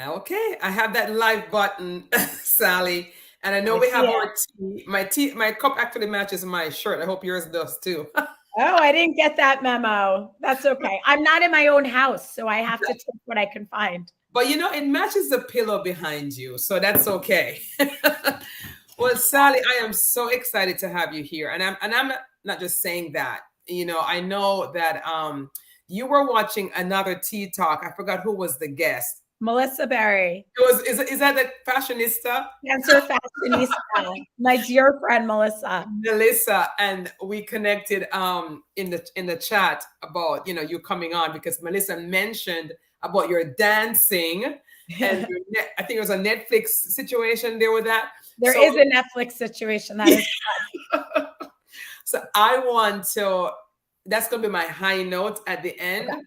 Okay, I have that live button, Sally, and I know I we see have it. our tea. My cup actually matches my shirt. I hope yours does too. Oh, I didn't get that memo. That's okay. I'm not in my own house, so I have to take what I can find. But it matches the pillow behind you, so that's okay. Well, Sally, I am so excited to have you here, and I'm not just saying that. I know that you were watching another tea talk. I forgot who was the guest. Melissa Berry, It was is that the fashionista? cancer fashionista, my dear friend Melissa. Melissa, and we connected in the chat about you coming on because Melissa mentioned about your dancing and I think it was a Netflix situation there with that. There So is a Netflix situation that is. so I want to that's going to be my high note at the end. Okay.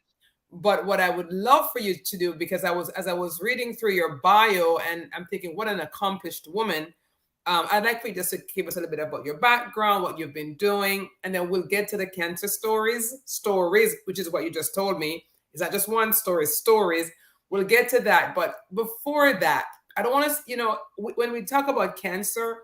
But what I would love for you to do, because as I was reading through your bio and I'm thinking, what an accomplished woman. I'd like for you just to give us a little bit about your background, what you've been doing, and then we'll get to the cancer stories, which is what you just told me. Is that just one story? Stories. We'll get to that. But before that, I don't want us, when we talk about cancer,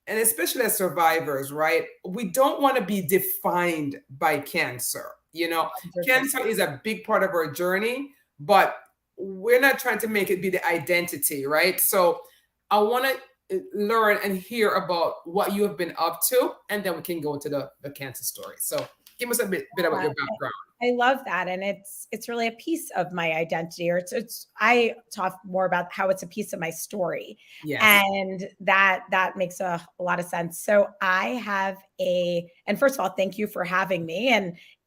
and especially as survivors, right? We don't want to be defined by cancer. 100%. Cancer is a big part of our journey, but we're not trying to make it be the identity, right? So I want to learn and hear about what you have been up to, and then we can go to the cancer story. So give us a bit about your background. I love that, and it's really a piece of my identity, or it's I talk more about how it's a piece of my story, Yes. and that makes a lot of sense. So I have and first of all, thank you for having me,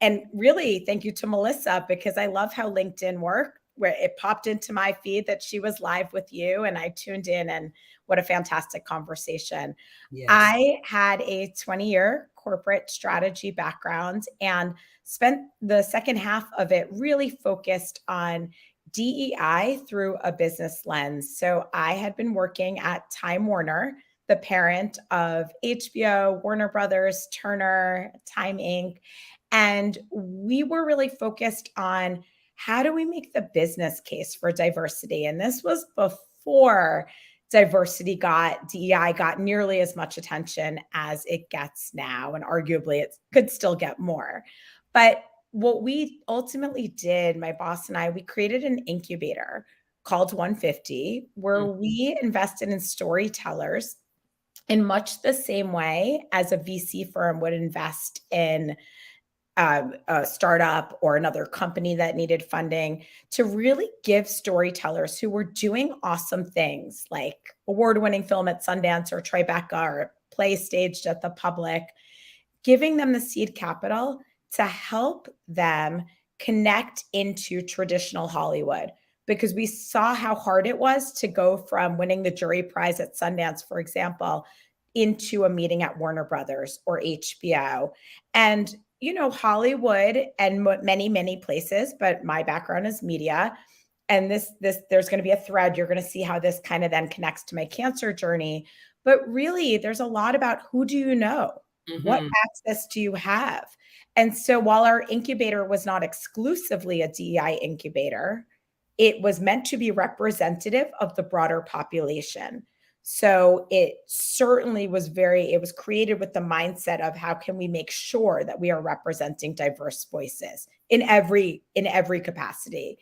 and really thank you to Melissa, because I love how LinkedIn works, where it popped into my feed that she was live with you, and I tuned in, and what a fantastic conversation. Yes. I had a 20-year corporate strategy background and spent the second half of it really focused on DEI through a business lens. So I had been working at Time Warner, the parent of HBO, Warner Brothers, Turner, Time Inc. And we were really focused on how do we make the business case for diversity? And this was before DEI got nearly as much attention as it gets now. And arguably it could still get more. But what we ultimately did, my boss and I, we created an incubator called OneFifty, where we invested in storytellers in much the same way as a VC firm would invest in a startup or another company that needed funding, to really give storytellers who were doing awesome things like award-winning film at Sundance or Tribeca or play staged at the Public, giving them the seed capital to help them connect into traditional Hollywood, because we saw how hard it was to go from winning the jury prize at Sundance, for example, into a meeting at Warner Brothers or HBO. And Hollywood and many, many places, but my background is media. And this there's going to be a thread. You're going to see how this kind of then connects to my cancer journey. But really, there's a lot about who do you know? Mm-hmm. What access do you have? And so while our incubator was not exclusively a DEI incubator, it was meant to be representative of the broader population. So it certainly was it was created with the mindset of how can we make sure that we are representing diverse voices in every capacity,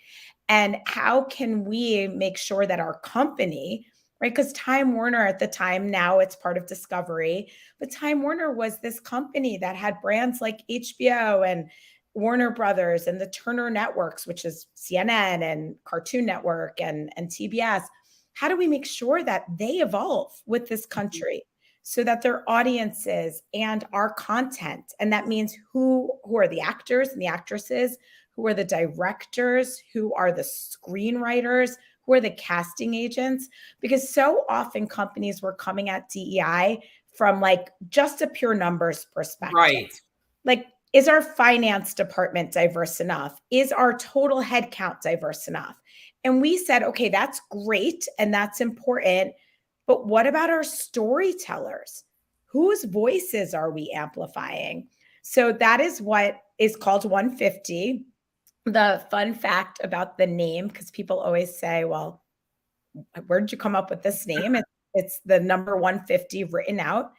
and how can we make sure that our company, right? Because Time Warner at the time, now it's part of Discovery, but Time Warner was this company that had brands like HBO and Warner Brothers and the Turner networks, which is CNN and Cartoon Network and TBS. How do we make sure that they evolve with this country so that their audiences and our content, and that means who are the actors and the actresses, who are the directors, who are the screenwriters, who are the casting agents? Because so often companies were coming at DEI from like just a pure numbers perspective. Right. Like, is our finance department diverse enough? Is our total headcount diverse enough? And we said, okay, that's great and that's important, but what about our storytellers? Whose voices are we amplifying? So that is what is called OneFifty. The fun fact about the name, because people always say, well, where did you come up with this name? It's the number 150 written out.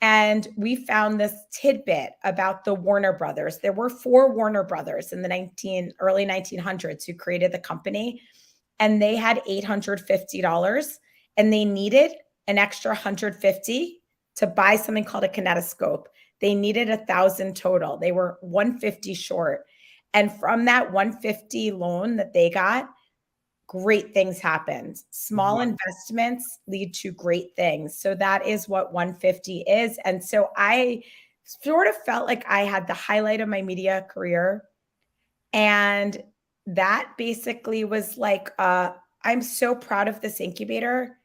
And we found this tidbit about the Warner Brothers. There were 4 Warner Brothers in the early 1900s who created the company, and they had $850, and they needed an extra 150 to buy something called a kinetoscope. They needed 1,000 total. They were 150 short. And from that 150 loan that they got, great things happened. Small investments lead to great things. So that is what OneFifty is. And so I sort of felt like I had the highlight of my media career. And that basically was like, I'm so proud of this incubator,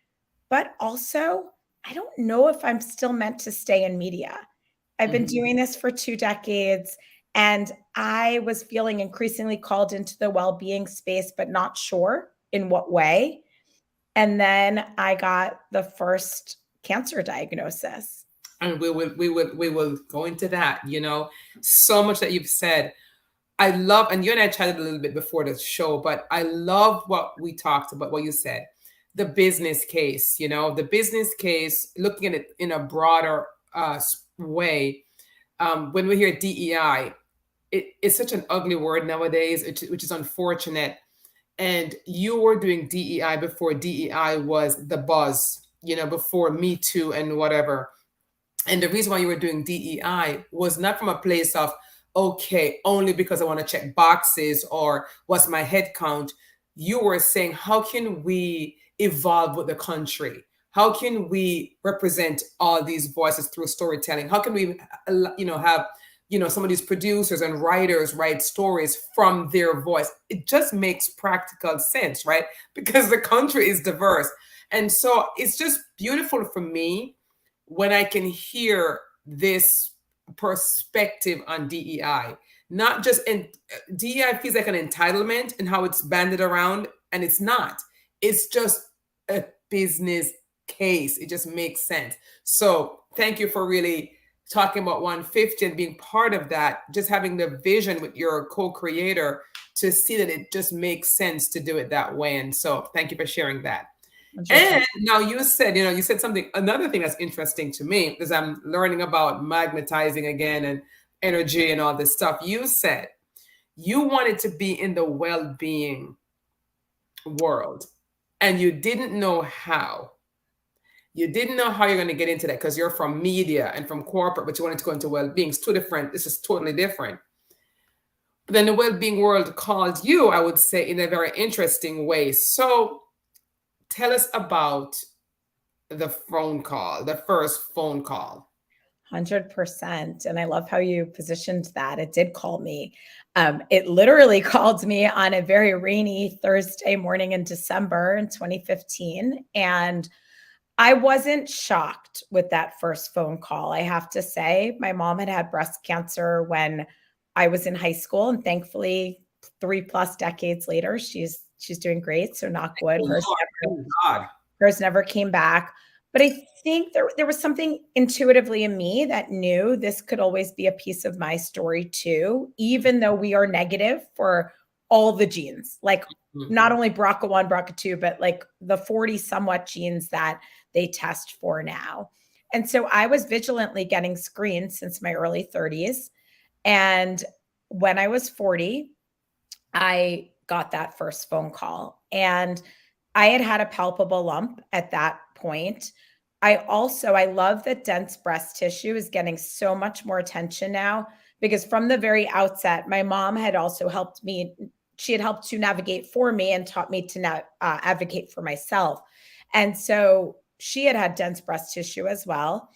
but also I don't know if I'm still meant to stay in media. I've been doing this for 2 decades. And I was feeling increasingly called into the well-being space, but not sure in what way. And then I got the first cancer diagnosis. And we will go into that, so much that you've said. I love, and you and I chatted a little bit before the show, but I love what we talked about, what you said, the business case, the business case, looking at it in a broader way. When we hear DEI, it's such an ugly word nowadays, which is unfortunate. And you were doing DEI before DEI was the buzz, before Me Too and whatever. And the reason why you were doing DEI was not from a place of, okay, only because I want to check boxes or what's my head count. You were saying, how can we evolve with the country? How can we represent all these voices through storytelling? How can we, have, some of these producers and writers write stories from their voice? It just makes practical sense, right? Because the country is diverse. And so it's just beautiful for me when I can hear this perspective on DEI. Not just in DEI feels like an entitlement and how it's banded around, and it's not. It's just a business case. It just makes sense. So thank you for really talking about OneFifty and being part of that, just having the vision with your co-creator to see that it just makes sense to do it that way. And so thank you for sharing that. And now you said something, another thing that's interesting to me, because I'm learning about magnetizing again and energy and all this stuff. You said you wanted to be in the well-being world and you didn't know how. You didn't know how you're going to get into that because you're from media and from corporate, but you wanted to go into well-being. It's too different. This is totally different. But then the well-being world called you, I would say, in a very interesting way. So tell us about the phone call, the first phone call. 100%. And I love how you positioned that. It did call me. It literally called me on a very rainy Thursday morning in December in 2015. And I wasn't shocked with that first phone call. I have to say, my mom had breast cancer when I was in high school. And thankfully, 3+ decades later, she's doing great. So knock wood, hers never came back. But I think there was something intuitively in me that knew this could always be a piece of my story too, even though we are negative for all the genes, like not only BRCA1, BRCA2, but like the 40 somewhat genes that they test for now. And so I was vigilantly getting screened since my early 30s. And when I was 40, I got that first phone call. And I had a palpable lump at that point. I love that dense breast tissue is getting so much more attention now, because from the very outset, my mom had also helped me. She had helped to navigate for me and taught me to advocate for myself. And so she had dense breast tissue as well.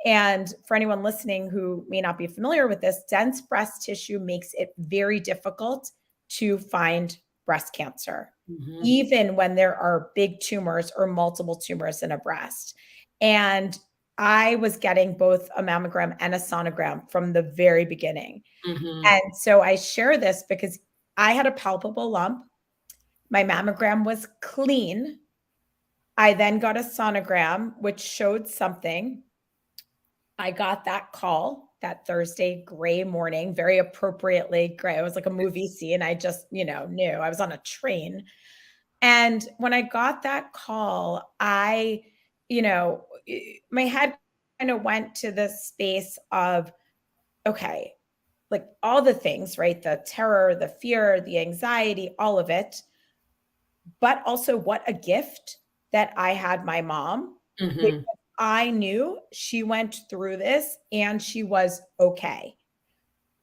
And for anyone listening who may not be familiar with this, dense breast tissue makes it very difficult to find breast cancer, even when there are big tumors or multiple tumors in a breast. And I was getting both a mammogram and a sonogram from the very beginning. And so I share this because I had a palpable lump. My mammogram was clean. I then got a sonogram, which showed something. I got that call that Thursday gray morning, very appropriately gray. It was like a movie scene. I just, knew I was on a train. And when I got that call, I, my head kind of went to the space of, okay, like all the things, right? The terror, the fear, the anxiety, all of it. But also, what a gift that I had my mom. Because I knew she went through this and she was okay.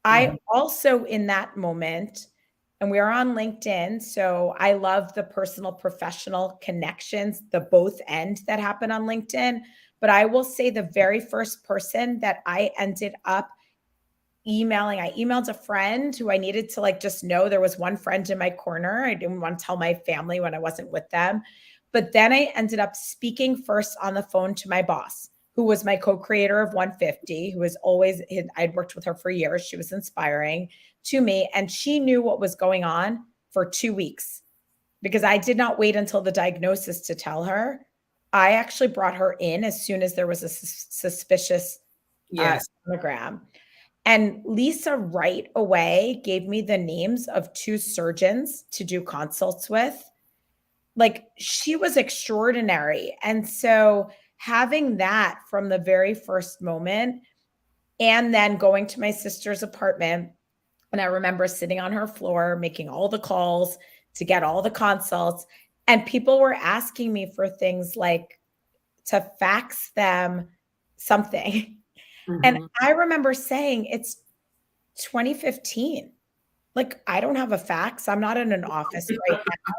I also, in that moment, and we are on LinkedIn, so I love the personal professional connections, the both end that happen on LinkedIn. But I will say the very first person that I ended up emailing, I emailed a friend who I needed to like just know there was one friend in my corner. I didn't want to tell my family when I wasn't with them. But then I ended up speaking first on the phone to my boss, who was my co-creator of OneFifty, who was always, I'd worked with her for years. She was inspiring to me. And she knew what was going on for 2 weeks because I did not wait until the diagnosis to tell her. I actually brought her in as soon as there was a suspicious sonogram. And Lisa right away gave me the names of 2 surgeons to do consults with. Like, she was extraordinary. And so having that from the very first moment, and then going to my sister's apartment, and I remember sitting on her floor, making all the calls to get all the consults, and people were asking me for things like to fax them something. And I remember saying, it's 2015. Like, I don't have a fax. I'm not in an office right now.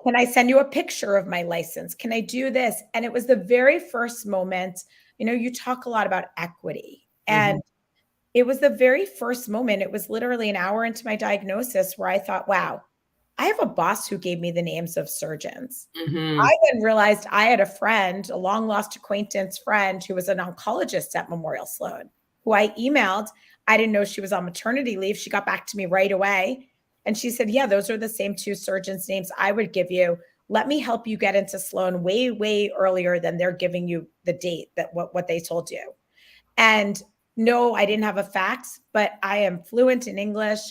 Can I send you a picture of my license? Can I do this? And it was the very first moment, you talk a lot about equity. And it was the very first moment. It was literally an hour into my diagnosis where I thought, wow, I have a boss who gave me the names of surgeons. I then realized I had a friend, a long lost acquaintance friend, who was an oncologist at Memorial Sloan, who I emailed. I didn't know she was on maternity leave. She got back to me right away. And she said, yeah, those are the same 2 surgeons' names I would give you. Let me help you get into Sloan way, way earlier than they're giving you the date that what they told you. And no, I didn't have a fax, but I am fluent in English.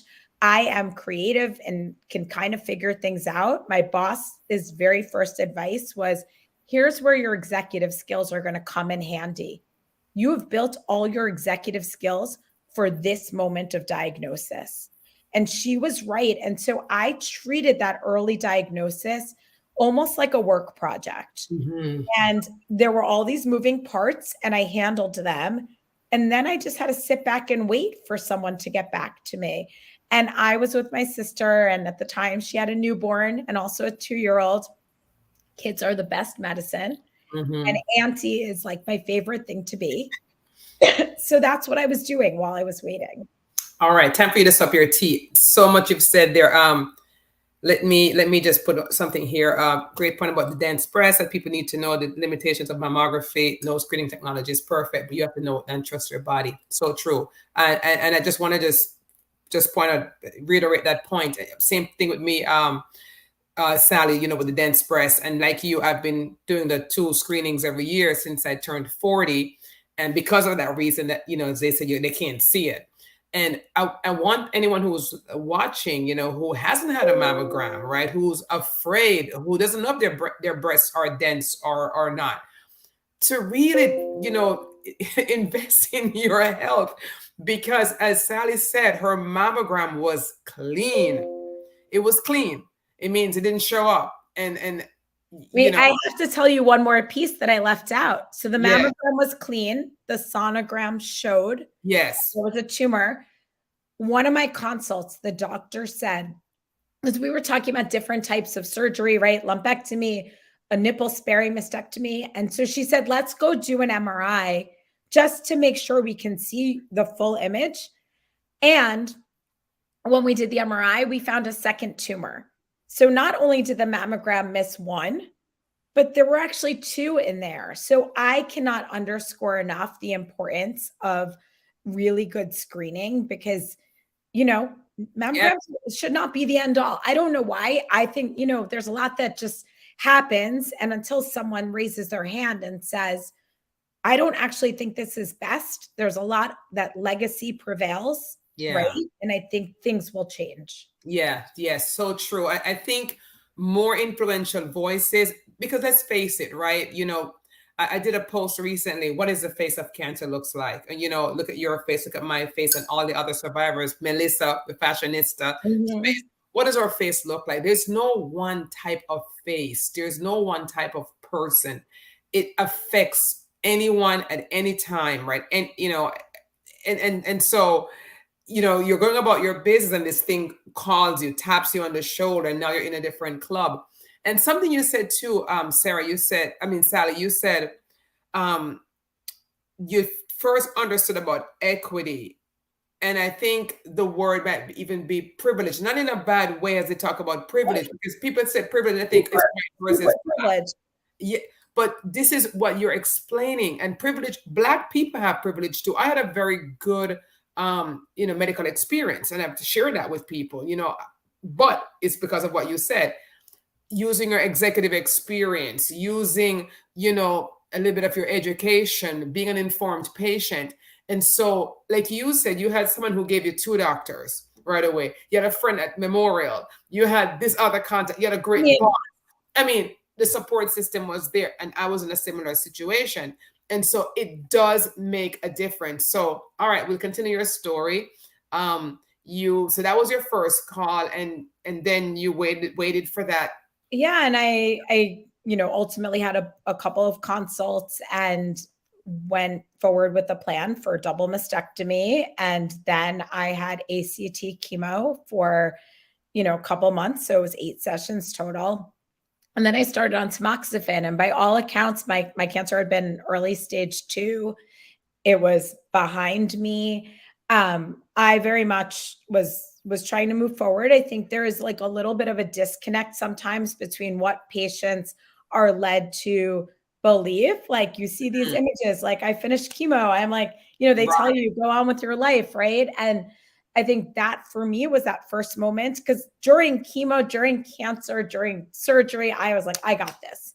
I am creative and can kind of figure things out. My boss's very first advice was, here's where your executive skills are going to come in handy. You have built all your executive skills for this moment of diagnosis. And she was right. And so I treated that early diagnosis almost like a work project. And there were all these moving parts and I handled them. And then I just had to sit back and wait for someone to get back to me. And I was with my sister, and at the time she had a newborn and also a 2-year-old. Kids are the best medicine. And auntie is like my favorite thing to be. So that's what I was doing while I was waiting. All right, time for you to sup your tea. So much you've said there. Let me just put something here. Great point about the dense breast, that people need to know the limitations of mammography. No screening technology is perfect, but you have to know and trust your body. So true. And I just want to just point out, reiterate that point. Same thing with me, Sally, with the dense breast. And like you, I've been doing the 2 screenings every year since I turned 40. And because of that reason that, as they say, they can't see it. And I want anyone who's watching, who hasn't had a mammogram, right, who's afraid, who doesn't know if their breasts are dense or not, to really, invest in your health. Because as Sally said, her mammogram was clean. It was clean. It means it didn't show up. And Wait, I have to tell you one more piece that I left out. So the mammogram was clean. The sonogram showed there was a tumor. One of my consults, the doctor said, as we were talking about different types of surgery, right? Lumpectomy, a nipple sparing mastectomy. And so she said, let's go do an MRI just to make sure we can see the full image. And when we did the MRI, we found a second tumor. So not only did the mammogram miss one, but there were actually 2 in there. So I cannot underscore enough the importance of really good screening, because, mammograms should not be the end all. I don't know why. I think, there's a lot that just happens. And until someone raises their hand and says, I don't actually think this is best, there's a lot that legacy prevails. Right. And I think things will change. Yes, so true. I think more influential voices, because let's face it, right? You know, I did a post recently, what is the face of cancer looks like? And, you know, look at your face, look at my face and all the other survivors, Melissa, the fashionista Mhm. face. What does our face look like? There's no one type of face. There's no one type of person. It affects anyone at any time, right? And, you know, and so, you know, you're going about your business and this thing calls you, taps you on the shoulder, and now you're in a different club. And something you said too, Sarah, you said, I mean, Sally, you said, um, you first understood about equity. And I think the word might even be privilege, not in a bad way as they talk about privilege, because people say privilege, I think it's white versus Super black. privilege. Yeah, but this is what you're explaining. And privilege, black people have privilege too. I had a very good you know, medical experience, and I have to share that with people, you know, but it's because of what you said, using your executive experience, using, you know, a little bit of your education, being an informed patient. And so, like you said, you had someone who gave you two doctors right away. You had a friend at Memorial. You had this other contact. You had a great boss. I mean, the support system was there, and I was in a similar situation. And so it does make a difference. So, all right, we'll continue your story. So that was your first call, and then you waited for that. Yeah, and I you know, ultimately had a couple of consults and went forward with the plan for double mastectomy, and then I had ACT chemo for, you know, a couple months, so it was 8 sessions total. And then I started on tamoxifen, and by all accounts my cancer had been early stage 2. It was behind me. I very much was trying to move forward. I think there is like a little bit of a disconnect sometimes between what patients are led to believe. Like you see these images, like I finished chemo. I'm like, you know, they tell you go on with your life, right? And I think that for me was that first moment, because during chemo, during cancer, during surgery, I was like, I got this.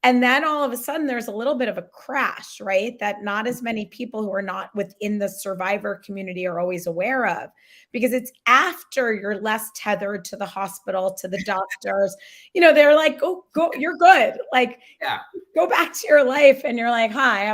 And then all of a sudden, there's a little bit of a crash, right? That not as many people who are not within the survivor community are always aware of, because it's after you're less tethered to the hospital, to the doctors. You know, they're like, go, you're good. Like, Yeah. go back to your life. And you're like, hi,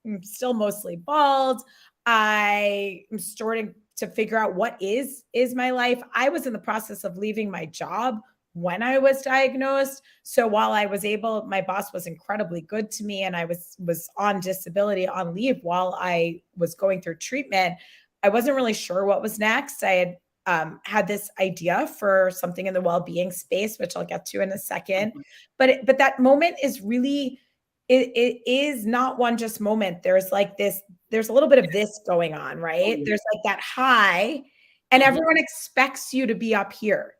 I'm still mostly bald. I am starting to figure out what is my life. I was in the process of leaving my job when I was diagnosed. So while I was able, my boss was incredibly good to me, and I was on disability on leave while I was going through treatment, I wasn't really sure what was next. I had had this idea for something in the well-being space, which I'll get to in a second. But that moment is really, it is not one just moment. There's like this, there's a little bit of this going on, right? There's like that high, and everyone expects you to be up here.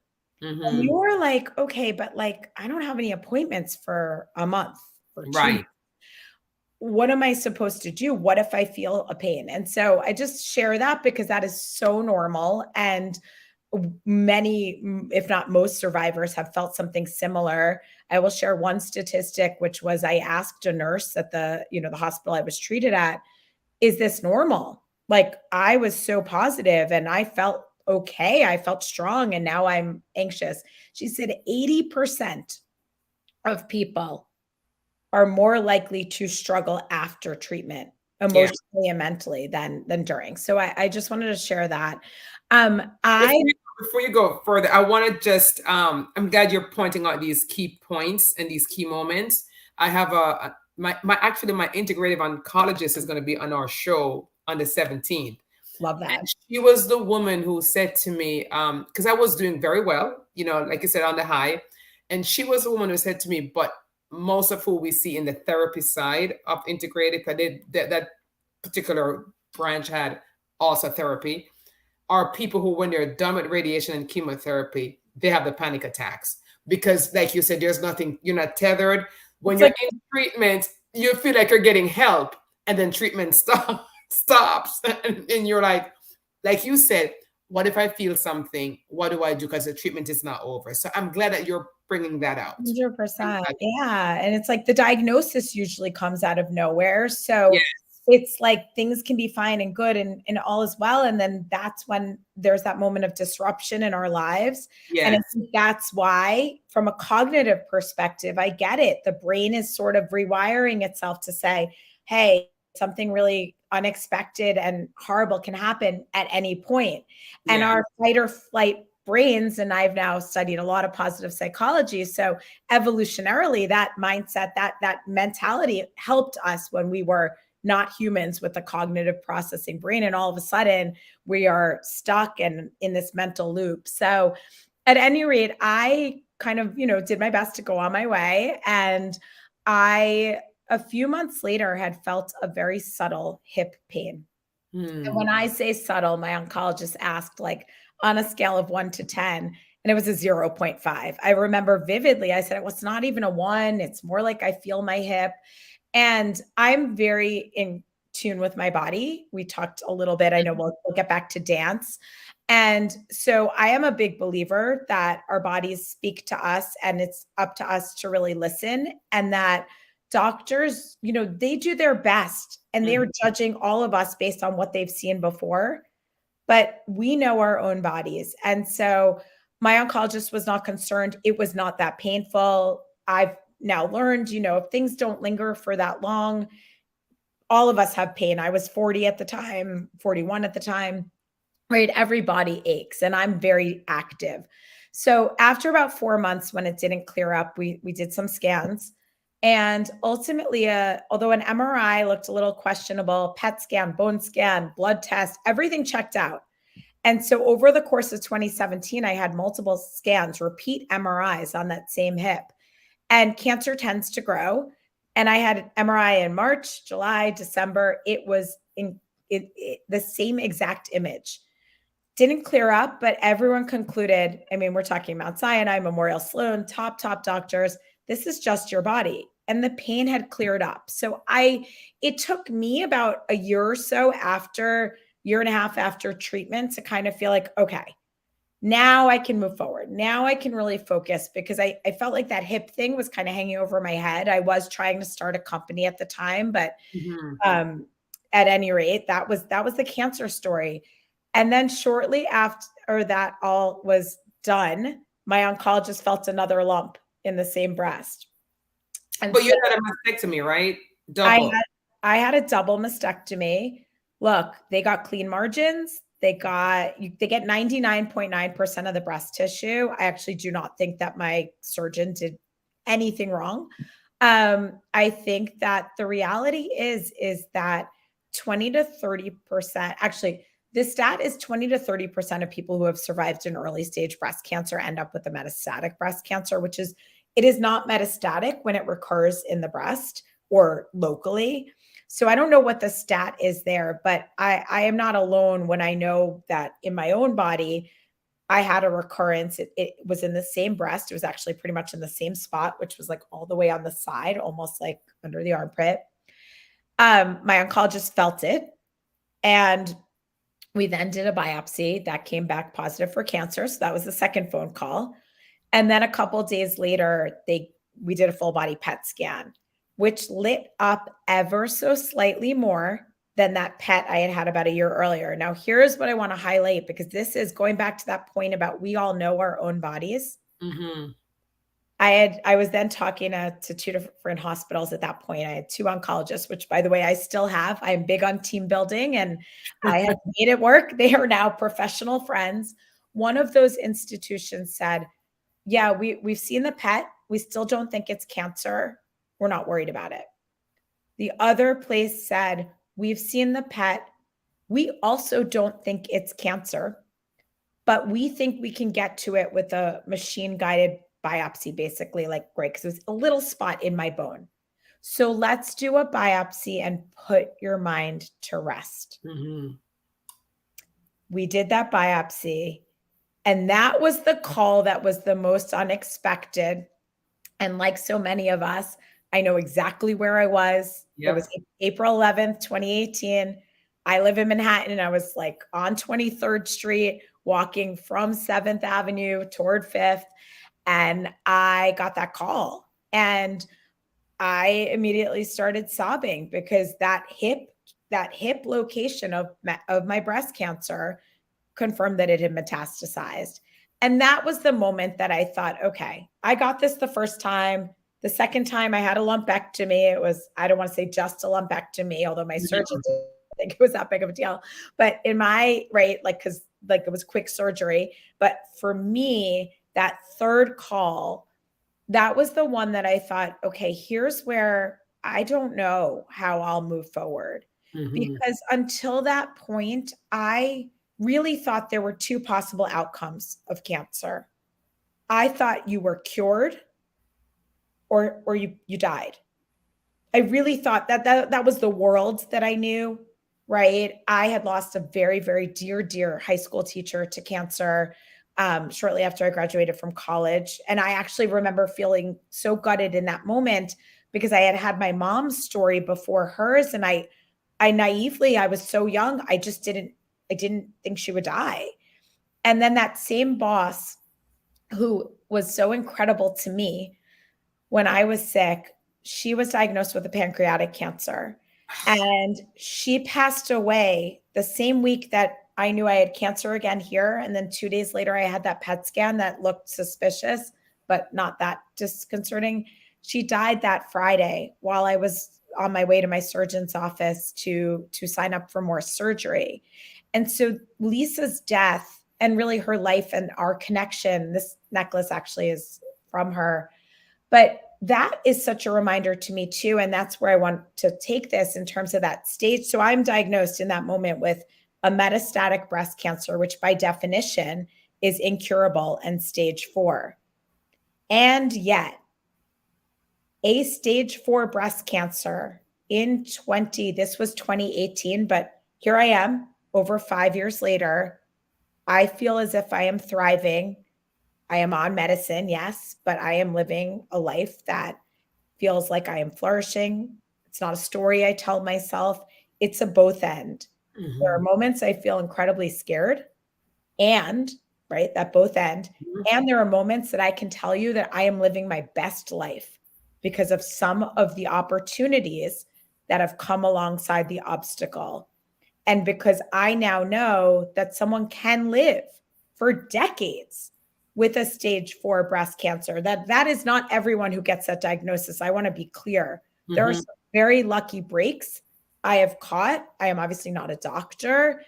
And you're like, okay, but like, I don't have any appointments for a month or 2 Right. months. What am I supposed to do? What if I feel a pain? And so I just share that because that is so normal. And many, if not most survivors have felt something similar. I will share one statistic, which was I asked a nurse at the, you know, the hospital I was treated at, is this normal? Like I was so positive and I felt okay. I felt strong, and now I'm anxious. She said 80% of people are more likely to struggle after treatment, emotionally and mentally, than during. So I just wanted to share that. Before you go further, I want to just I'm glad you're pointing out these key points and these key moments. I have my integrative oncologist is going to be on our show on the 17th. Love that. And she was the woman who said to me, because I was doing very well, you know, like you said, on the high. And she was the woman who said to me, but most of who we see in the therapy side of integrative, that particular branch had also therapy, are people who, when they're done with radiation and chemotherapy, they have the panic attacks. Because like you said, there's nothing, you're not tethered. When you're in treatment, you feel like you're getting help, and then treatment stops. And you're like you said, what if I feel something? What do I do? Because the treatment is not over. So I'm glad that you're bringing that out. 100%. Yeah. And it's like the diagnosis usually comes out of nowhere. So it's like things can be fine and good and all is well. And then that's when there's that moment of disruption in our lives. Yes. And I think that's why, from a cognitive perspective, I get it. The brain is sort of rewiring itself to say, hey, something really unexpected and horrible can happen at any point. And our fight or flight brains, and I've now studied a lot of positive psychology. So evolutionarily, that mindset, that mentality helped us when we were not humans with a cognitive processing brain. And all of a sudden we are stuck in this mental loop. So at any rate, I kind of, did my best to go on my way. And I, a few months later, had felt a very subtle hip pain. And when I say subtle, my oncologist asked, like, on a scale of 1 to 10, and it was a 0.5. I remember vividly, I said, it's not even a 1. It's more like I feel my hip. And I'm very in tune with my body. We talked a little bit. I know we'll get back to dance. And so I am a big believer that our bodies speak to us, and it's up to us to really listen. And that doctors, they do their best, and they are judging all of us based on what they've seen before. But we know our own bodies. And so my oncologist was not concerned. It was not that painful. I've now learned, if things don't linger for that long, all of us have pain. I was 40 at the time, 41 at the time, right? Everybody aches, and I'm very active. So after about 4 months, when it didn't clear up, we did some scans. And ultimately, although an MRI looked a little questionable, PET scan, bone scan, blood test, everything checked out. And so over the course of 2017, I had multiple scans, repeat MRIs on that same hip. And cancer tends to grow. And I had an MRI in March, July, December. It was the same exact image. Didn't clear up, but everyone concluded, we're talking Mount Sinai, Memorial Sloan, top doctors, this is just your body. And the pain had cleared up. So it took me about a year or so year and a half after treatment to kind of feel like, okay, now I can move forward. Now I can really focus, because I felt like that hip thing was kind of hanging over my head. I was trying to start a company at the time, but at any rate, that was the cancer story. And then shortly after that all was done, my oncologist felt another lump in the same breast. And but you had a mastectomy, right? Double. I had a double mastectomy. Look, they got clean margins. They get 99.9% of the breast tissue. I actually do not think that my surgeon did anything wrong. I think that the reality is that 20 to 30%, actually, this stat is 20 to 30% of people who have survived an early stage breast cancer end up with a metastatic breast cancer, it is not metastatic when it recurs in the breast or locally. So I don't know what the stat is there, but I am not alone when I know that in my own body, I had a recurrence. It was in the same breast. It was actually pretty much in the same spot, which was like all the way on the side, almost like under the armpit. My oncologist felt it. And we then did a biopsy that came back positive for cancer. So that was the second phone call. And then a couple of days later, we did a full body PET scan, which lit up ever so slightly more than that PET I had about a year earlier. Now, here's what I want to highlight, because this is going back to that point about we all know our own bodies. I was then talking to two different hospitals at that point. I had 2 oncologists, which, by the way, I still have. I'm big on team building, and I have made it work. They are now professional friends. One of those institutions said, yeah, we've seen the PET. We still don't think it's cancer. We're not worried about it. The other place said, we've seen the PET. We also don't think it's cancer, but we think we can get to it with a machine-guided biopsy, basically, like, great, because it was a little spot in my bone. So let's do a biopsy and put your mind to rest. We did that biopsy. And that was the call that was the most unexpected. And like so many of us, I know exactly where I was. It was April 11th, 2018. I live in Manhattan, and I was like on 23rd Street, walking from 7th Avenue toward 5th. And I got that call, and I immediately started sobbing, because that hip that hip location of my breast cancer confirmed that it had metastasized. And that was the moment that I thought, okay, I got this the first time. The second time I had a lumpectomy. It was, I don't want to say just a lumpectomy, although my surgeon didn't think it was that big of a deal. But in my, right, like, because like it was quick surgery. But for me, that third call, that was the one that I thought, okay, here's where I don't know how I'll move forward. Because until that point, I really thought there were two possible outcomes of cancer. I thought you were cured or you died. I really thought that was the world that I knew, right? I had lost a very, very dear high school teacher to cancer shortly after I graduated from college. And I actually remember feeling so gutted in that moment because I had my mom's story before hers. And I naively, I was so young, I didn't think she would die. And then that same boss who was so incredible to me when I was sick, she was diagnosed with a pancreatic cancer. And she passed away the same week that I knew I had cancer again here. And then 2 days later, I had that PET scan that looked suspicious, but not that disconcerting. She died that Friday while I was on my way to my surgeon's office to sign up for more surgery. And so Lisa's death and really her life and our connection, this necklace actually is from her, but that is such a reminder to me too. And that's where I want to take this in terms of that stage. So I'm diagnosed in that moment with a metastatic breast cancer, which by definition is incurable and stage 4. And yet a stage 4 breast cancer this was 2018, but here I am over 5 years later. I feel as if I am thriving. I am on medicine, yes, but I am living a life that feels like I am flourishing. It's not a story I tell myself. It's a both end. There are moments I feel incredibly scared and, right, that both end. And there are moments that I can tell you that I am living my best life because of some of the opportunities that have come alongside the obstacle. And because I now know that someone can live for decades with a stage 4 breast cancer, that is not everyone who gets that diagnosis. I want to be clear. There are some very lucky breaks I have caught. I am obviously not a doctor,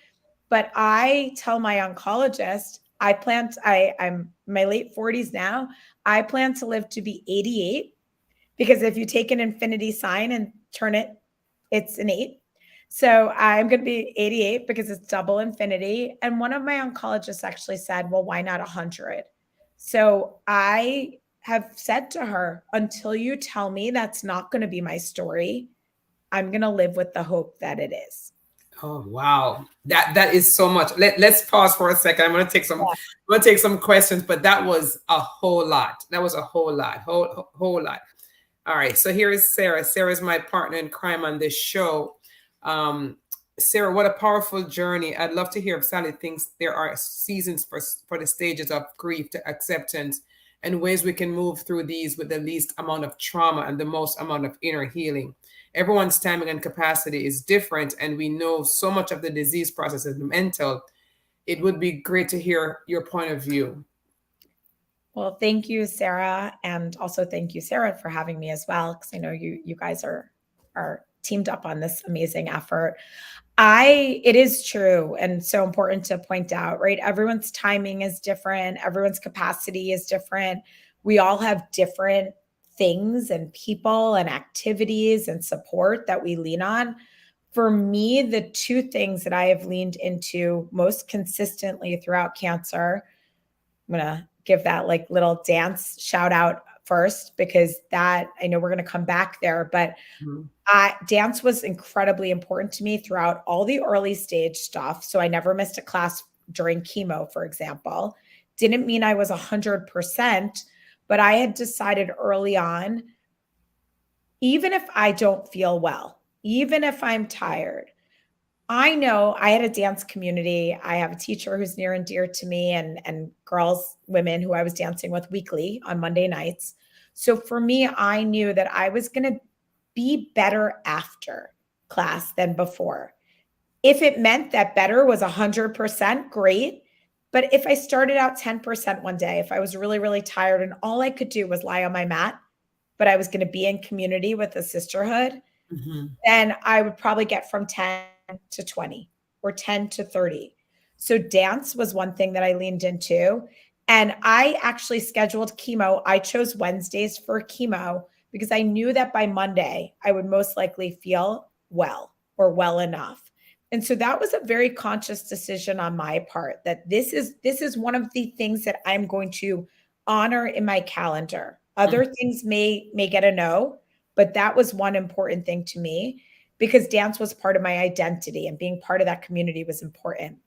but I tell my oncologist, I'm in my late 40s now. I plan to live to be 88 because if you take an infinity sign and turn it, it's an 8. So I'm going to be 88 because it's double infinity. And one of my oncologists actually said, well, why not 100? So I have said to her, until you tell me that's not going to be my story, I'm going to live with the hope that it is. Oh, wow. That is so much. Let's pause for a second. I'm going to take some questions, but that was a whole lot. That was a whole lot. Whole lot. All right. So here is Sarah. Sarah is my partner in crime on this show. Sarah, what a powerful journey. I'd love to hear if Sally thinks there are seasons for the stages of grief to acceptance and ways we can move through these with the least amount of trauma and the most amount of inner healing. Everyone's timing and capacity is different, and we know so much of the disease process is mental. It would be great to hear your point of view. Well, thank you, Sarah. And also thank you, Sarah, for having me as well, because I know you guys are teamed up on this amazing effort. It is true and so important to point out, right? Everyone's timing is different. Everyone's capacity is different. We all have different things and people and activities and support that we lean on. For me, the two things that I have leaned into most consistently throughout cancer, I'm going to give that like little dance shout out first, because that I know we're going to come back there, but dance was incredibly important to me throughout all the early stage stuff. So I never missed a class during chemo, for example. Didn't mean I was 100%, but I had decided early on, even if I don't feel well, even if I'm tired, I know I had a dance community. I have a teacher who's near and dear to me and women who I was dancing with weekly on Monday nights. So for me, I knew that I was going to be better after. class than before. If it meant that better was 100%, great. But if I started out 10% one day, if I was really, really tired and all I could do was lie on my mat, but I was going to be in community with a sisterhood, then I would probably get from 10 to 20 or 10 to 30. So dance was one thing that I leaned into. And I actually scheduled chemo. I chose Wednesdays for chemo because I knew that by Monday I would most likely feel well or well enough. And so that was a very conscious decision on my part, that this is one of the things that I'm going to honor in my calendar. Other things may get a no, but that was one important thing to me because dance was part of my identity and being part of that community was important.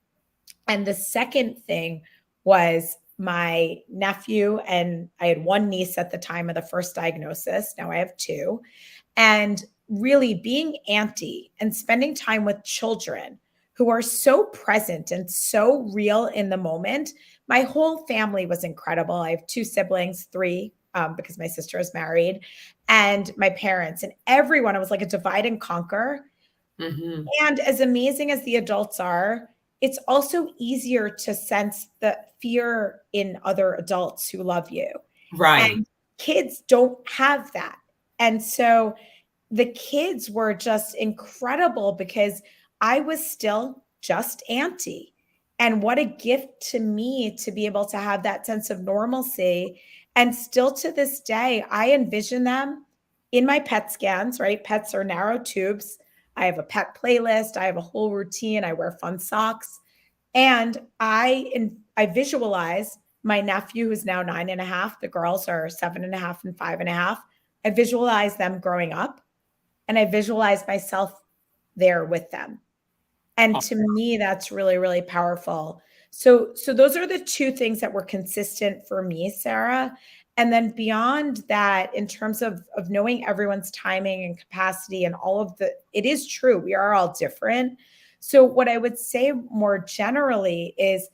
And the second thing was my nephew, and I had one niece at the time of the first diagnosis. Now I have two. And really being auntie and spending time with children who are so present and so real in the moment. My whole family was incredible. I have two siblings, three, because my sister is married, and my parents and everyone. It was like a divide and conquer. And as amazing as the adults are, it's also easier to sense the fear in other adults who love you. Right. And kids don't have that. And so the kids were just incredible because I was still just auntie. And what a gift to me to be able to have that sense of normalcy. And still to this day, I envision them in my PET scans, right? Pets are narrow tubes. I have a pet playlist. I have a whole routine. I wear fun socks. And I visualize my nephew, who's now 9.5. The girls are 7.5 and 5.5. I visualize them growing up, and I visualize myself there with them. And to me, that's really, really powerful. So those are the two things that were consistent for me, Sarah. And then beyond that, in terms of knowing everyone's timing and capacity and all of it is true. We are all different. So what I would say more generally is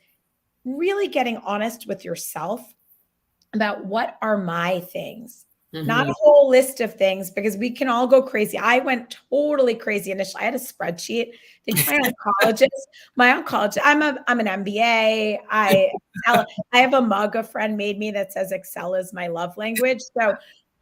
really getting honest with yourself about what are my things. Not a whole list of things, because we can all go crazy. I went totally crazy initially. I had a spreadsheet. I think my oncologist, I'm an MBA. I have a mug a friend made me that says Excel is my love language. So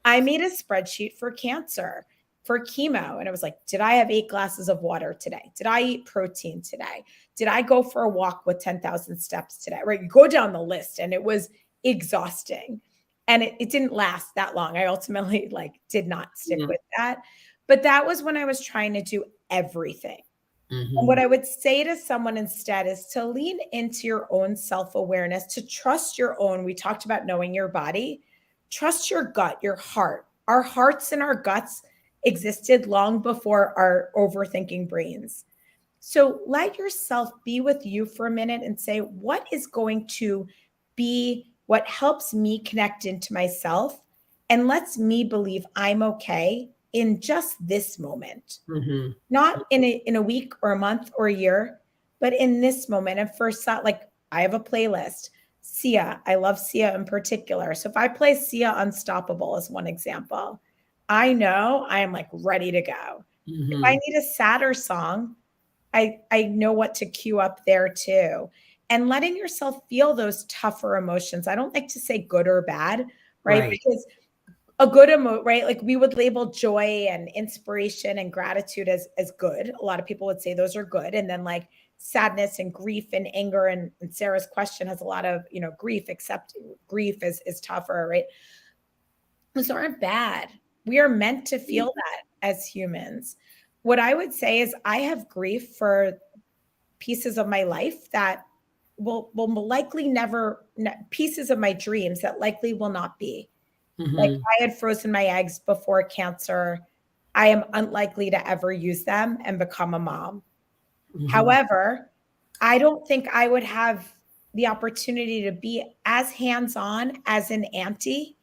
I made a spreadsheet for cancer, for chemo. And it was like, did I have 8 glasses of water today? Did I eat protein today? Did I go for a walk with 10,000 steps today? Right? You go down the list, and it was exhausting. And it didn't last that long. I ultimately did not stick with that. But that was when I was trying to do everything. And what I would say to someone instead is to lean into your own self-awareness, to trust your own. We talked about knowing your body. Trust your gut, your heart. Our hearts and our guts existed long before our overthinking brains. So let yourself be with you for a minute and say, what is going to be what helps me connect into myself and lets me believe I'm okay in just this moment, not in a week or a month or a year, but in this moment. And first thought, I have a playlist. Sia, I love Sia in particular. So if I play Sia Unstoppable as one example, I know I am ready to go. If I need a sadder song, I know what to cue up there too. And letting yourself feel those tougher emotions. I don't like to say good or bad, right? Because a good right? We would label joy and inspiration and gratitude as good. A lot of people would say those are good. And then sadness and grief and anger. And Sarah's question has a lot of, grief, except grief is tougher, right? Those aren't bad. We are meant to feel that as humans. What I would say is I have grief for pieces of my life that will likely never, pieces of my dreams that likely will not be. I had frozen my eggs before cancer. I am unlikely to ever use them and become a mom. However, I don't think I would have the opportunity to be as hands-on as an auntie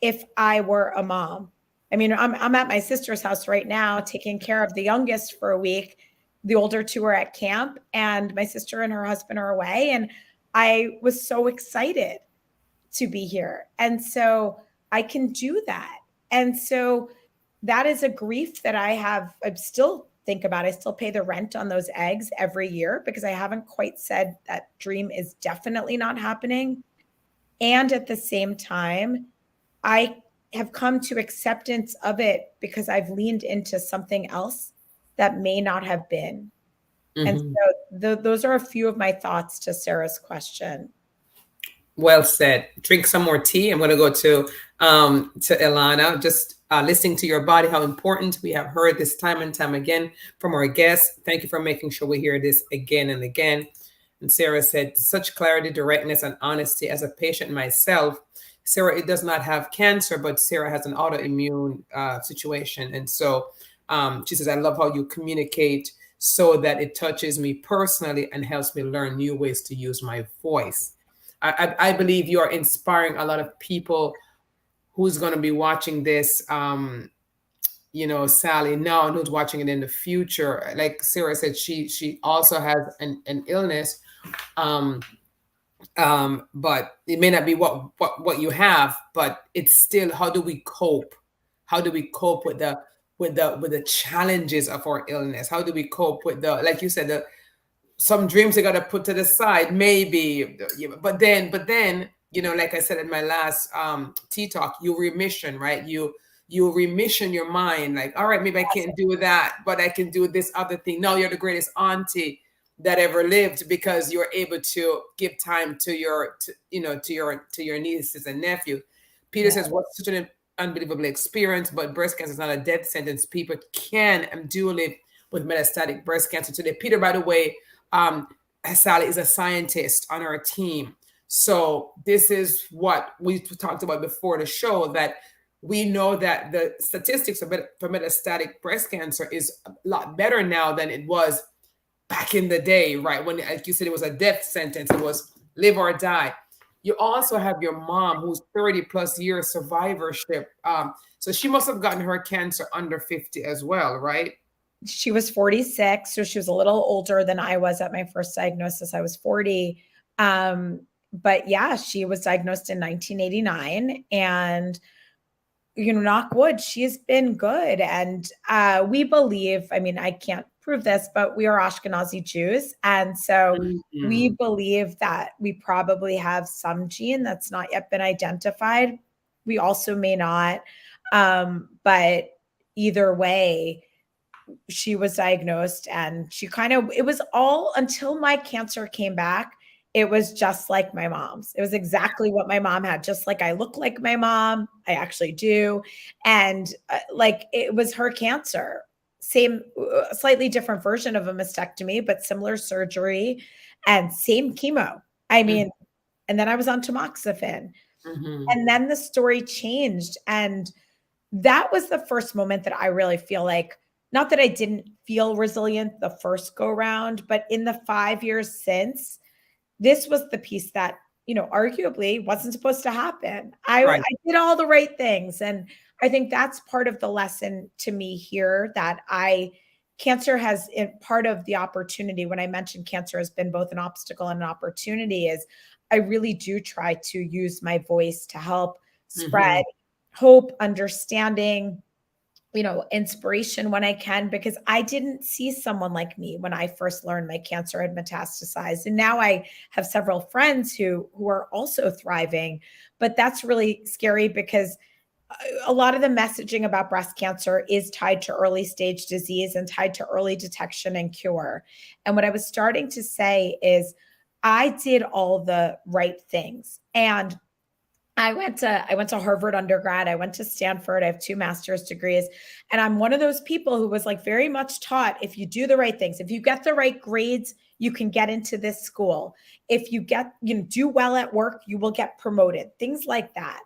if I were a mom. I mean, I'm at my sister's house right now, taking care of the youngest for a week. The older two are at camp, and my sister and her husband are away. And I was so excited to be here. And so I can do that. And so that is a grief that I have. I'm still think about it. I still pay the rent on those eggs every year because I haven't quite said that dream is definitely not happening. And at the same time, I have come to acceptance of it because I've leaned into something else that may not have been. And so those are a few of my thoughts to Sarah's question. Well said. Drink some more tea. I'm going to go to Ilana. Just listening to your body, how important. We have heard this time and time again from our guests. Thank you for making sure we hear this again and again. And Sarah said, such clarity, directness, and honesty. As a patient myself, Sarah, it does not have cancer, but Sarah has an autoimmune situation. And so she says, I love how you communicate so that it touches me personally and helps me learn new ways to use my voice. I believe you are inspiring a lot of people who's going to be watching this, you know, Sally now, and who's watching it in the future. Like Sarah said, she also has an illness, but it may not be what you have, but it's still, how do we cope? How do we cope with the challenges of our illness? How do we cope with the, like you said, some dreams you got to put to the side, maybe, but then, you know, like I said in my last tea talk, you remission, right? You remission your mind, like, all right, maybe I can't do that, but I can do this other thing. No, you're the greatest auntie that ever lived because you're able to give time to your nieces and nephew. Peter says, what's such an unbelievable experience, but breast cancer is not a death sentence. People can and do live with metastatic breast cancer today. Peter, by the way, Sally is a scientist on our team. So this is what we talked about before the show, that we know that the statistics for metastatic breast cancer is a lot better now than it was back in the day, right? When, like you said, it was a death sentence. It was live or die. You also have your mom who's 30 plus years survivorship. So she must have gotten her cancer under 50 as well, right? She was 46, so she was a little older than I was at my first diagnosis. I was 40. But yeah, she was diagnosed in 1989, and, you know, knock wood, she's been good. And we believe, I mean, I can't prove this, but we are Ashkenazi Jews. And so we believe that we probably have some gene that's not yet been identified. We also may not. But either way, she was diagnosed, and it was all, until my cancer came back, it was just like my mom's. It was exactly what my mom had. Just like I look like my mom, I actually do. And like, it was her cancer. Same, slightly different version of a mastectomy, but similar surgery and same chemo. I mean, and then I was on tamoxifen. And then the story changed. And that was the first moment that I really feel like, not that I didn't feel resilient the first go round, but in the 5 years since, this was the piece that, you know, arguably wasn't supposed to happen. I did all the right things. And I think that's part of the lesson to me here, that cancer has part of the opportunity. When I mentioned cancer has been both an obstacle and an opportunity, is I really do try to use my voice to help spread hope, understanding, you know, inspiration when I can, because I didn't see someone like me when I first learned my cancer had metastasized. And now I have several friends who are also thriving, but that's really scary because a lot of the messaging about breast cancer is tied to early stage disease and tied to early detection and cure. And what I was starting to say is I did all the right things. And I went to Harvard undergrad. I went to Stanford. I have 2 master's degrees. And I'm one of those people who was like very much taught, if you do the right things, if you get the right grades, you can get into this school. If you do well at work, you will get promoted, things like that.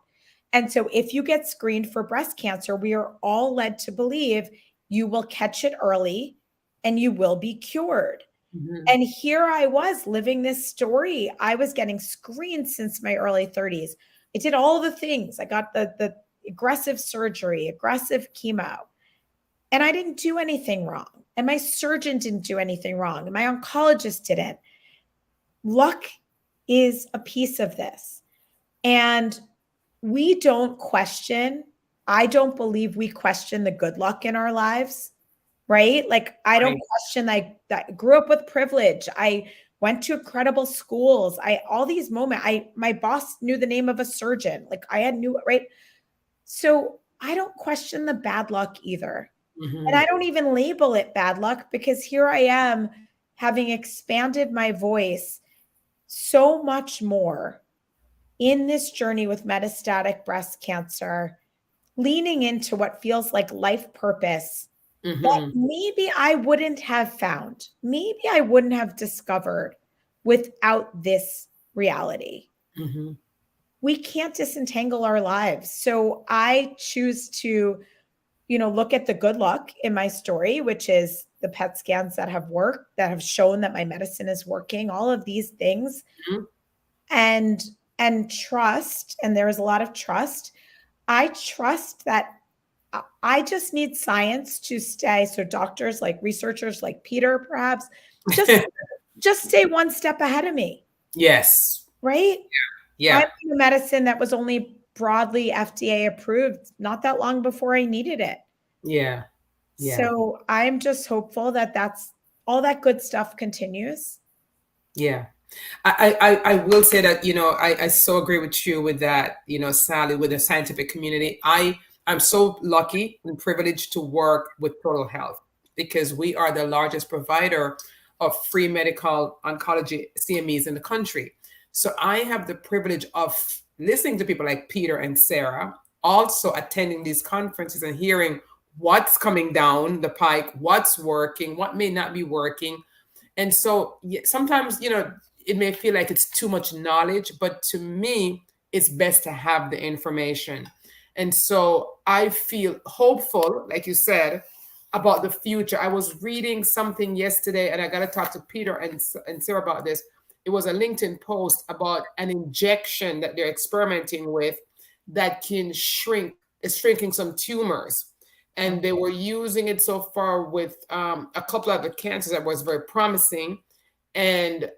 And so if you get screened for breast cancer, we are all led to believe you will catch it early and you will be cured. And here I was living this story. I was getting screened since my early 30s. I did all the things. I got the aggressive surgery, aggressive chemo, and I didn't do anything wrong. And my surgeon didn't do anything wrong. And my oncologist didn't. Luck is a piece of this. And we don't question. I don't believe we question the good luck in our lives. right? Like, I don't Right. question, like, that grew up with privilege. I went to incredible schools. All these moments, my boss knew the name of a surgeon. Like, I had knew it, right? So I don't question the bad luck either. And Mm-hmm. I don't even label it bad luck, because here I am having expanded my voice so much more in this journey with metastatic breast cancer, leaning into what feels like life purpose that Mm-hmm. maybe I wouldn't have found, maybe I wouldn't have discovered without this reality. Mm-hmm. We can't disentangle our lives. So I choose to, look at the good luck in my story, which is the PET scans that have worked, that have shown that my medicine is working, all of these things, Mm-hmm. and trust. And there is a lot of trust. I trust that I just need science to stay. So doctors, like researchers like Peter, perhaps, just stay one step ahead of me, Yes. right? I'm Yeah. in a medicine that was only broadly FDA approved not that long before I needed it. Yeah. Yeah. So I'm just hopeful that that's all, that good stuff continues. Yeah. I will say that, I so agree with you with that, Sally, with the scientific community. I'm so lucky and privileged to work with Total Health because we are the largest provider of free medical oncology CMEs in the country. So I have the privilege of listening to people like Peter and Sarah, also attending these conferences and hearing what's coming down the pike, what's working, what may not be working. And so sometimes, it may feel like it's too much knowledge, but to me, it's best to have the information. And so I feel hopeful, like you said, about the future. I was reading something yesterday, and I got to talk to Peter and Sarah about this. It was a LinkedIn post about an injection that they're experimenting with that can is shrinking some tumors. And they were using it so far with a couple of the cancers that was very promising. And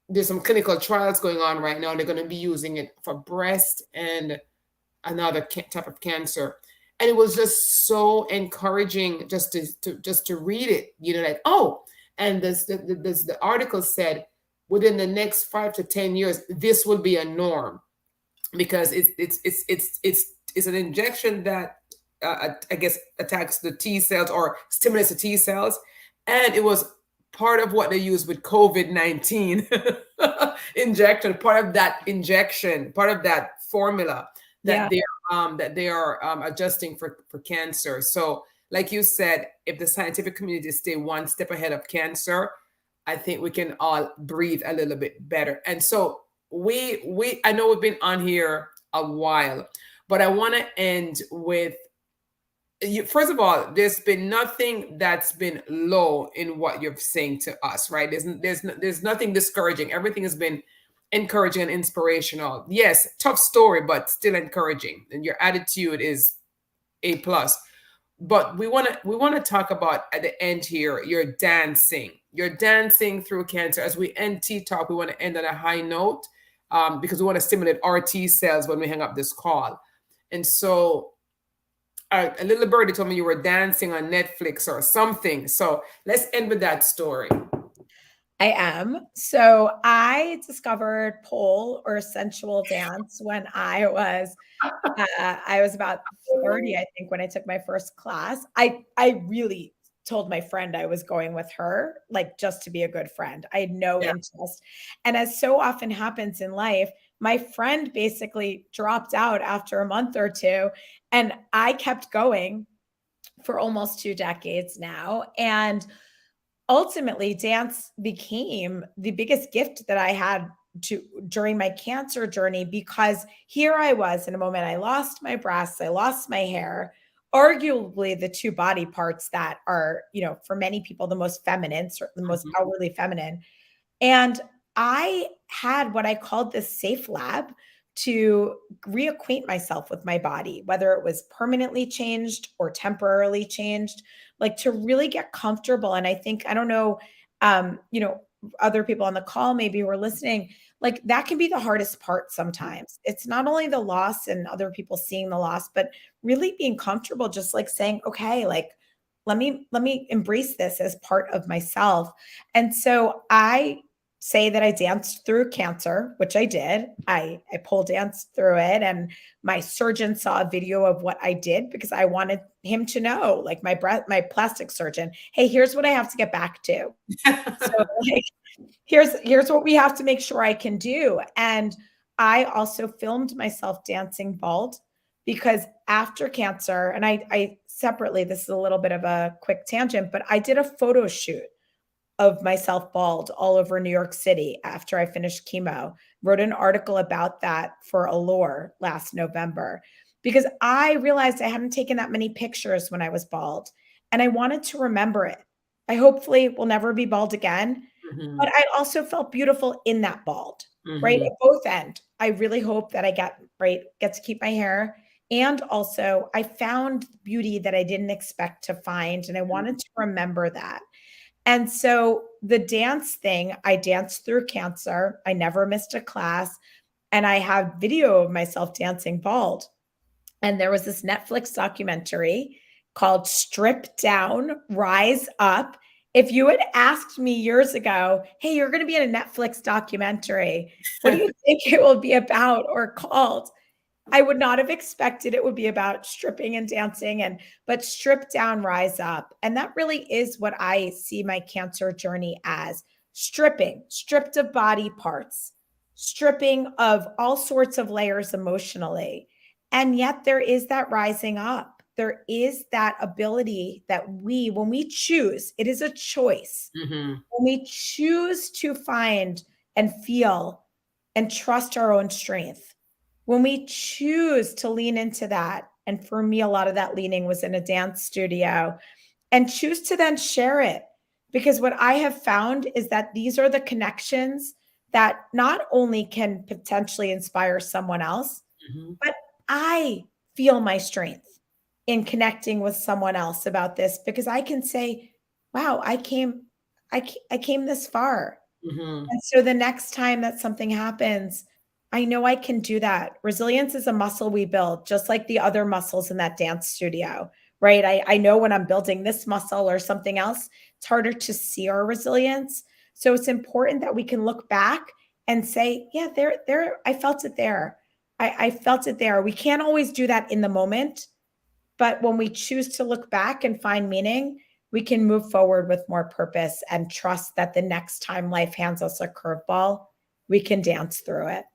there's some clinical trials going on right now. They're going to be using it for breast and another type of cancer. And it was just so encouraging just to read it, like, oh, and the article said within the next 5 to 10 years, this will be a norm because it's an injection that I guess attacks the T cells or stimulates the T cells, and it was part of what they use with COVID-19 injection. Part of that injection, part of that formula Yeah. that they are adjusting for cancer. So, like you said, if the scientific community stay one step ahead of cancer, I think we can all breathe a little bit better. And so we I know we've been on here a while, but I want to end with first of all, there's been nothing that's been low in what you're saying to us, right? There's nothing discouraging. Everything has been encouraging and inspirational. Yes, tough story, but still encouraging. And your attitude is A plus. But we want to talk about at the end here, you're dancing. You're dancing through cancer. As we end T Talk, we want to end on a high note because we want to stimulate our T cells when we hang up this call. And so a little birdie told me you were dancing on Netflix or something. So let's end with that story. I am. So I discovered pole or sensual dance when I was about 30, I think, when I took my first class. I really told my friend I was going with her, like, just to be a good friend. I had no Yeah. interest. And as so often happens in life, my friend basically dropped out after a month or two, and I kept going for almost 2 decades now. And ultimately, dance became the biggest gift that I had during my cancer journey, because here I was in a moment. I lost my breasts, I lost my hair, arguably the two body parts that are, for many people, the most feminine, certainly the most Mhm. outwardly feminine. And I had what I called this safe lab to reacquaint myself with my body, whether it was permanently changed or temporarily changed, like to really get comfortable. And I think, I don't know, other people on the call maybe who are listening, like that can be the hardest part sometimes. It's not only the loss and other people seeing the loss, but really being comfortable, just like saying, okay, like let me embrace this as part of myself. And so I say that I danced through cancer, which I did. I pole danced through it, and my surgeon saw a video of what I did because I wanted him to know, like my plastic surgeon, hey, here's what I have to get back to. So like, here's what we have to make sure I can do. And I also filmed myself dancing bald because after cancer, and I separately, this is a little bit of a quick tangent, but I did a photo shoot of myself bald all over New York City after I finished chemo. Wrote an article about that for Allure last November because I realized I hadn't taken that many pictures when I was bald and I wanted to remember it. I hopefully will never be bald again, but I also felt beautiful in that bald, right? At both ends. I really hope that I get to keep my hair. And also I found beauty that I didn't expect to find. And I wanted to remember that. And so the dance thing, I danced through cancer. I never missed a class. And I have video of myself dancing bald. And there was this Netflix documentary called Strip Down, Rise Up. If you had asked me years ago, hey, you're going to be in a Netflix documentary, what do you think it will be about or called? I would not have expected it would be about stripping and dancing, but strip down, rise up. And that really is what I see my cancer journey as: stripping, stripped of body parts, stripping of all sorts of layers emotionally. And yet there is that rising up. There is that ability that when we choose, it is a choice. When we choose to find and feel and trust our own strength, when we choose to lean into that, and for me, a lot of that leaning was in a dance studio, and choose to then share it. Because what I have found is that these are the connections that not only can potentially inspire someone else, but I feel my strength in connecting with someone else about this, because I can say, wow, I came this far. And so the next time that something happens, I know I can do that. Resilience is a muscle we build, just like the other muscles in that dance studio, right? I know when I'm building this muscle or something else, it's harder to see our resilience. So it's important that we can look back and say, yeah, there, I felt it there. I felt it there. We can't always do that in the moment, but when we choose to look back and find meaning, we can move forward with more purpose and trust that the next time life hands us a curveball, we can dance through it.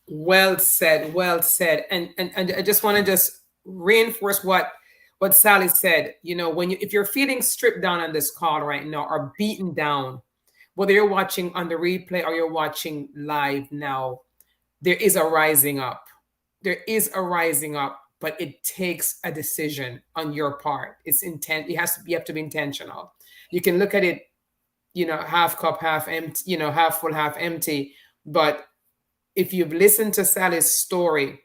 Well said. Well said. And I just want to reinforce what Sally said. You know, if you're feeling stripped down on this call right now or beaten down, whether you're watching on the replay or you're watching live now, there is a rising up. There is a rising up, but it takes a decision on your part. It's intent. You have to be intentional. You can look at it, you know, half cup, half empty, you know, half full, half empty. But if you've listened to Sally's story,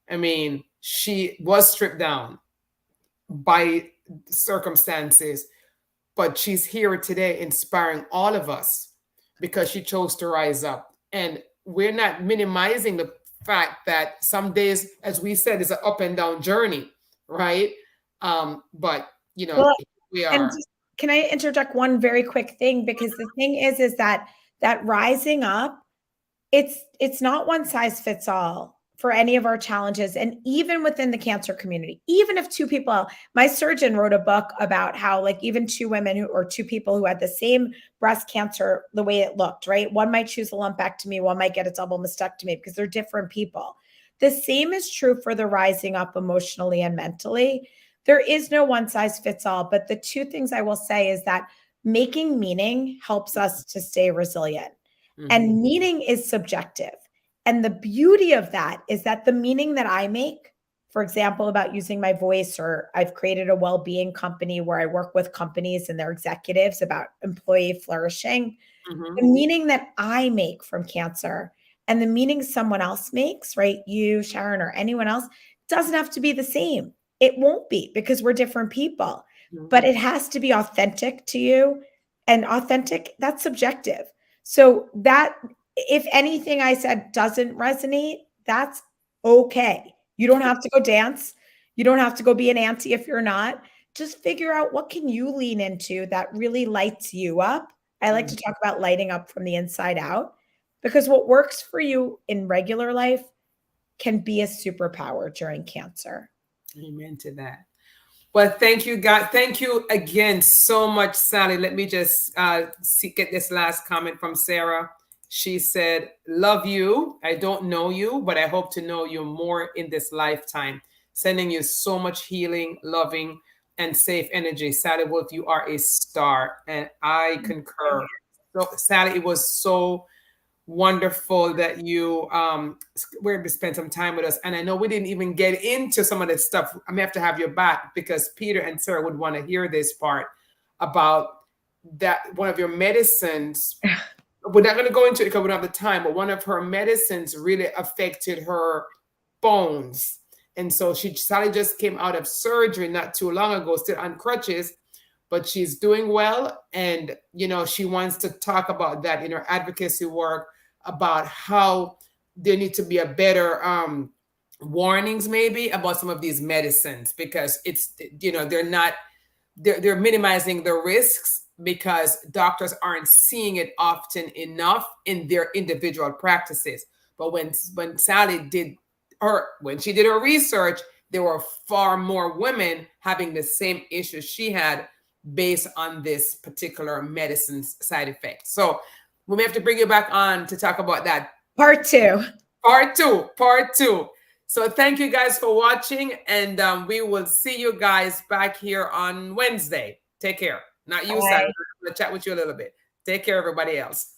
I mean, she was stripped down by circumstances, but she's here today inspiring all of us because she chose to rise up. And we're not minimizing the fact that some days, as we said, is an up and down journey, right? But, you know, well, we are. And can I interject one very quick thing? Because the thing is that rising up, it's not one size fits all for any of our challenges. And even within the cancer community, even if two people, my surgeon wrote a book about how, like, even two women or two people who had the same breast cancer, the way it looked, right? One might choose a lumpectomy, one might get a double mastectomy because they're different people. The same is true for the rising up emotionally and mentally. There is no one size fits all, but the two things I will say is that making meaning helps us to stay resilient. And meaning is subjective. And the beauty of that is that the meaning that I make, for example, about using my voice, or I've created a well-being company where I work with companies and their executives about employee flourishing, the meaning that I make from cancer and the meaning someone else makes, right? You, Sharon, or anyone else, doesn't have to be the same. It won't be, because we're different people, but it has to be authentic to you. And authentic, that's subjective. So that, if anything I said doesn't resonate, that's okay. You don't have to go dance. You don't have to go be an auntie if you're not. just figure out what can you lean into that really lights you up. I like to talk about lighting up from the inside out, because what works for you in regular life can be a superpower during cancer. Amen to that. Well, thank you, God. Thank you again so much, Sally. Let me just get this last comment from Sarah. She said, love you. I don't know you, but I hope to know you more in this lifetime. Sending you so much healing, loving, and safe energy. Sally Wolf, you are a star. And I concur. So, Sally, it was so wonderful that you were able to spend some time with us. And I know we didn't even get into some of this stuff. I may have to have you back because Peter and Sarah would want to hear this part about that one of your medicines. We're not going to go into it because we don't have the time, but one of her medicines really affected her bones. And so Sally just came out of surgery not too long ago, still on crutches, but she's doing well. And, you know, she wants to talk about that in her advocacy work, about how there need to be a better warnings maybe about some of these medicines, because it's, you know, they're minimizing the risks because doctors aren't seeing it often enough in their individual practices. But when Sally did when she did her research, there were far more women having the same issues she had based on this particular medicine's side effects. So we may have to bring you back on to talk about that. Part two. So thank you guys for watching, and we will see you guys back here on Wednesday. Take care. Not you, Sally. I'm going to chat with you a little bit. Take care, everybody else.